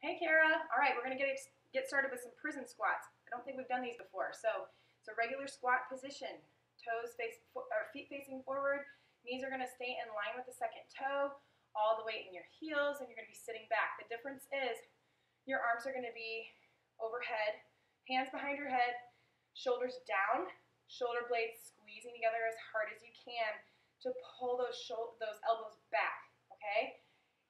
Hey, Kara. All right, we're going to get started with some prison squats. I don't think we've done these before. So it's a regular squat position. Toes face or feet facing forward. Knees are going to stay in line with the second toe. All the weight in your heels, and you're going to be sitting back. The difference is your arms are going to be overhead, hands behind your head, shoulders down, shoulder blades squeezing together as hard as you can to pull those elbows back. Okay.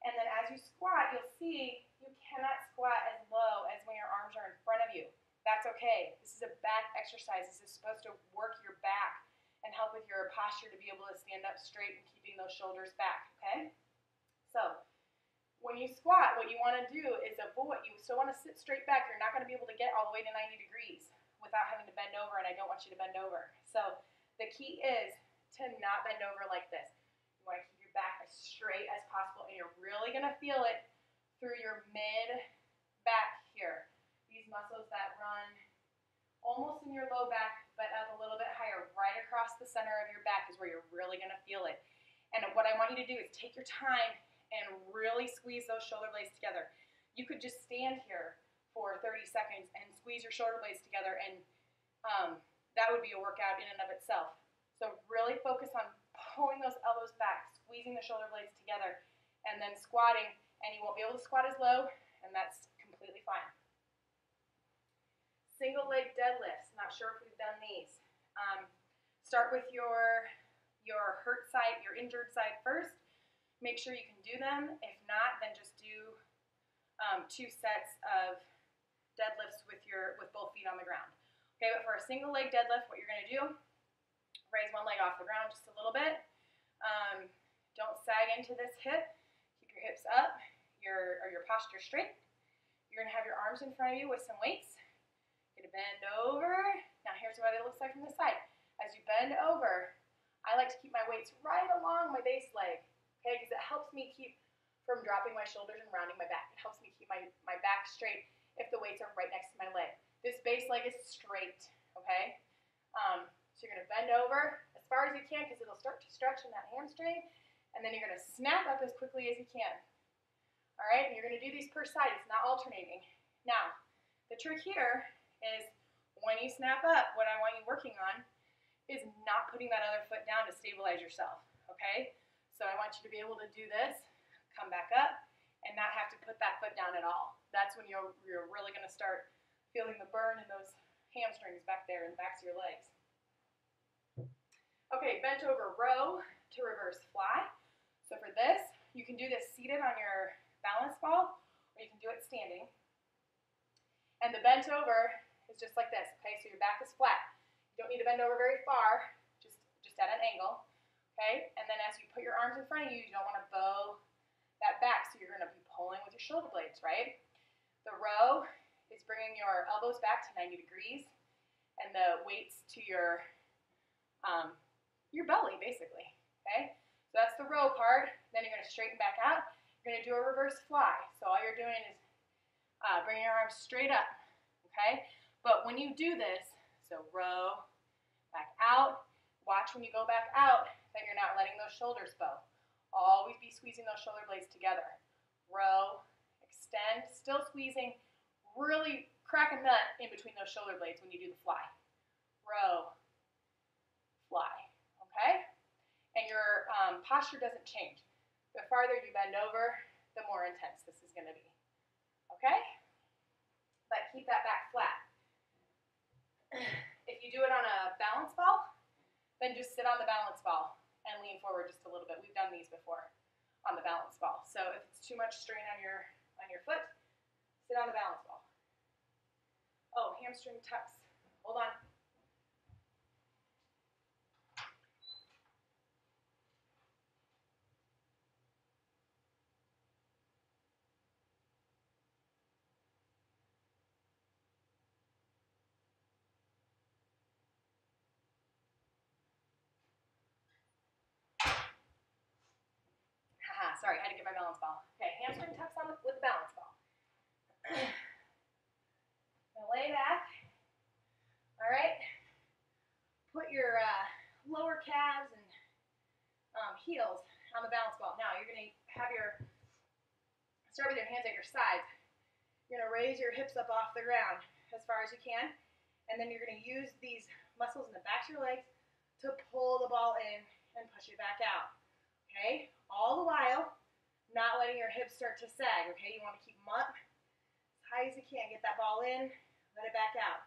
And then as you squat, you'll see you cannot squat as low as when your arms are in front of you. That's okay. This is a back exercise. This is supposed to work your back and help with your posture to be able to stand up straight and keeping those shoulders back, okay? So when you squat, what you want to do is avoid, you still want to sit straight back. You're not going to be able to get all the way to 90 degrees without having to bend over, and I don't want you to bend over. So the key is to not bend over like this. You want to keep your back as straight as possible, and you're really going to feel it through your mid-back here. These muscles that run almost in your low back, but up a little bit higher, right across the center of your back is where you're really going to feel it. And what I want you to do is take your time and really squeeze those shoulder blades together. You could just stand here for 30 seconds and squeeze your shoulder blades together, and that would be a workout in and of itself. So really focus on pulling those elbows back, squeezing the shoulder blades together, and then squatting, and you won't be able to squat as low, and that's completely fine. Single leg deadlifts, not sure if we've done these. Start with your hurt side, your injured side first. Make sure you can do them. If not, then just do 2 sets of deadlifts with both feet on the ground. Okay, but for a single leg deadlift, what you're going to do, raise one leg off the ground just a little bit. Don't sag into this hip. Keep your hips up, your posture straight. You're going to have your arms in front of you with some weights. You're going to bend over. Now here's what it looks like from the side. As you bend over, I like to keep my weights right along my base leg, okay, because it helps me keep from dropping my shoulders and rounding my back. It helps me keep my back straight if the weights are right next to my leg. This base leg is straight, okay? So you're going to bend over as far as you can because it'll start to stretch in that hamstring, and then you're going to snap up as quickly as you can. All right, and you're going to do these per side. It's not alternating. Now, the trick here is when you snap up, what I want you working on is not putting that other foot down to stabilize yourself, okay? So I want you to be able to do this, come back up, and not have to put that foot down at all. That's when you're really going to start feeling the burn in those hamstrings back there in the backs of your legs. Okay, bent over row to reverse fly. So for this, you can do this seated on your balance ball, or you can do it standing. And the bent over is just like this, okay? So your back is flat. You don't need to bend over very far, just at an angle, okay? And then as you put your arms in front of you, you don't want to bow that back, so you're going to be pulling with your shoulder blades, right? The row is bringing your elbows back to 90 degrees, and the weights to your belly, basically, okay? So that's the row part. Then you're going to straighten back out. You're going to do a reverse fly. So all you're doing is bringing your arms straight up, okay? But when you do this, so row, back out, watch when you go back out that you're not letting those shoulders bow. Always be squeezing those shoulder blades together. Row, extend, still squeezing, really crack a nut in between those shoulder blades when you do the fly. Row, fly, okay? And your posture doesn't change. The farther you bend over, the more intense this is going to be, okay? But keep that back flat. If you do it on a balance ball, then just sit on the balance ball and lean forward just a little bit. We've done these before on the balance ball. So if it's too much strain on your foot, sit on the balance ball. Oh, hamstring tucks. Hold on. Sorry, I had to get my balance ball. Okay, hamstring tucks on with the balance ball. Now lay back. All right. Put your lower calves and heels on the balance ball. Now you're going to have start with your hands at your sides, You're going to raise your hips up off the ground as far as you can, and then you're going to use these muscles in the backs of your legs to pull the ball in and push it back out, okay? All the while, not letting your hips start to sag, okay? You want to keep them up as high as you can. Get that ball in, let it back out.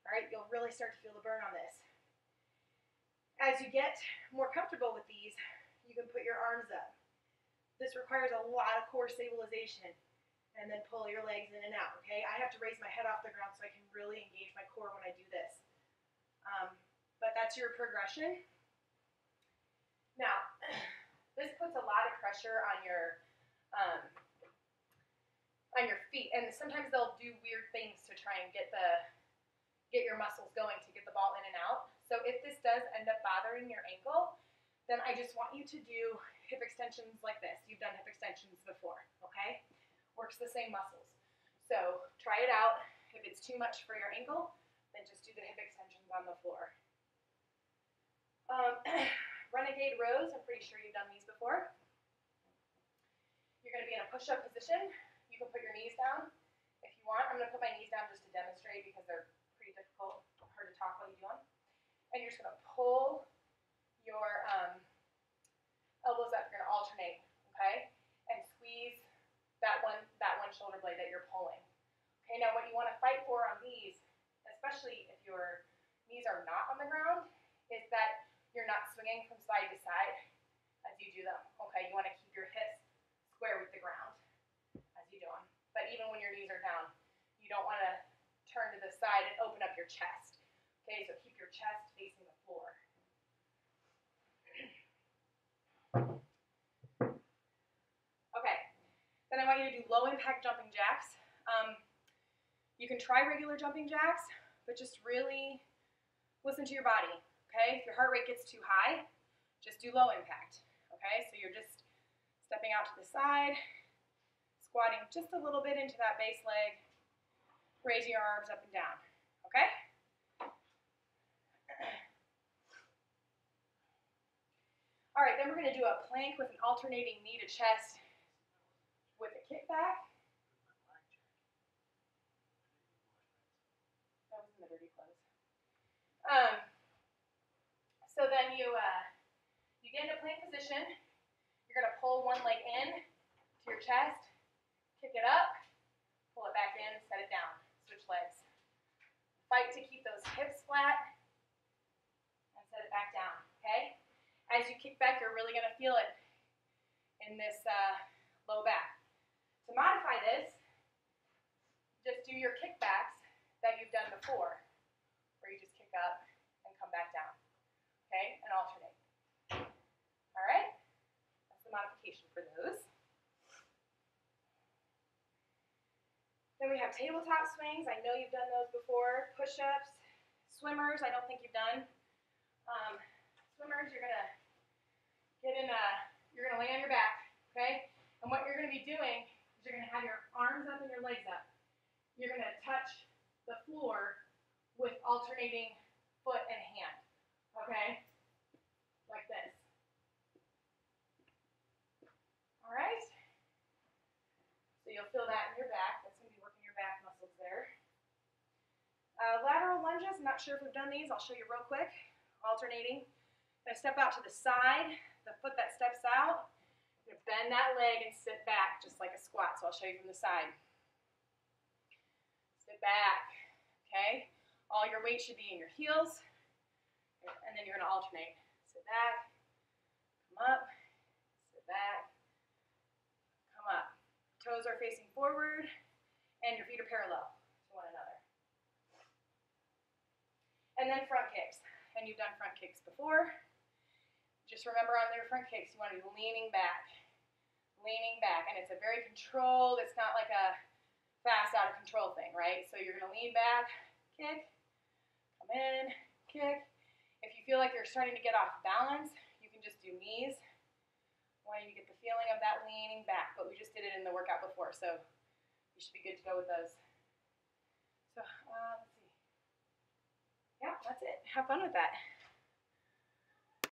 All right, you'll really start to feel the burn on this. As you get more comfortable with these, you can put your arms up. This requires a lot of core stabilization, and then pull your legs in and out, okay? I have to raise my head off the ground so I can really engage my core when I do this. But that's your progression. Now, this puts a lot of pressure on your feet, and sometimes they'll do weird things to try and get your muscles going to get the ball in and out. So if this does end up bothering your ankle, then I just want you to do hip extensions like this. You've done hip extensions before, okay? Works the same muscles. So try it out. If it's too much for your ankle, then just do the hip extensions on the floor. Renegade rows, I'm pretty sure you've done these before. You're going to be in a push-up position. You can put your knees down if you want. I'm going to put my knees down just to demonstrate because they're pretty difficult, hard to talk while you do them. And you're just going to pull your elbows up. You're going to alternate, okay? And squeeze that one shoulder blade that you're pulling. Okay, now what you want to fight for on these, especially if your knees are not on the ground, is that you're not swinging from side to side as you do them. Okay, you want to keep your hips square with the ground as you do them. But even when your knees are down, you don't want to turn to the side and open up your chest. Okay, so keep your chest facing the floor. Okay, then I want you to do low impact jumping jacks. You can try regular jumping jacks, but just really listen to your body. Okay, if your heart rate gets too high, just do low impact. Okay, so you're just stepping out to the side, squatting just a little bit into that base leg, raising your arms up and down. Okay? All right, then we're going to do a plank with an alternating knee to chest with a kickback. That was in the dirty clothes. So then you get into plank position. You're going to pull one leg in to your chest, kick it up, pull it back in, set it down. Switch legs. Fight to keep those hips flat and set it back down, okay? As you kick back, you're really going to feel it in this low back. To modify this, just do your kickbacks that you've done before, where you just kick up and come back down, okay? And alternate. All right? That's the modification for those. Then we have tabletop swings. I know you've done those before. Push-ups, swimmers, I don't think you've done. Swimmers, you're gonna lay on your back, okay? And what you're gonna be doing is you're gonna have your arms up and your legs up. You're gonna touch the floor with alternating foot and hand, okay? Like this. All right? So you'll feel that in your back. That's gonna be working your back muscles there. Lateral lunges, I'm not sure if we've done these. I'll show you real quick. Alternating. Gonna step out to the side. The foot that steps out, you're gonna bend that leg and sit back just like a squat. So I'll show you from the side. Sit back, okay? All your weight should be in your heels, and then you're gonna alternate. Sit back, come up, sit back, come up. Toes are facing forward, and your feet are parallel to one another. And then front kicks. And you've done front kicks before. Just remember on your front kicks, you want to be leaning back. And it's a very controlled, it's not like a fast out of control thing, right? So you're going to lean back, kick, come in, kick. If you feel like you're starting to get off balance, you can just do knees. I want you to get the feeling of that leaning back, but we just did it in the workout before, so you should be good to go with those. So, let's see. Yeah, that's it. Have fun with that.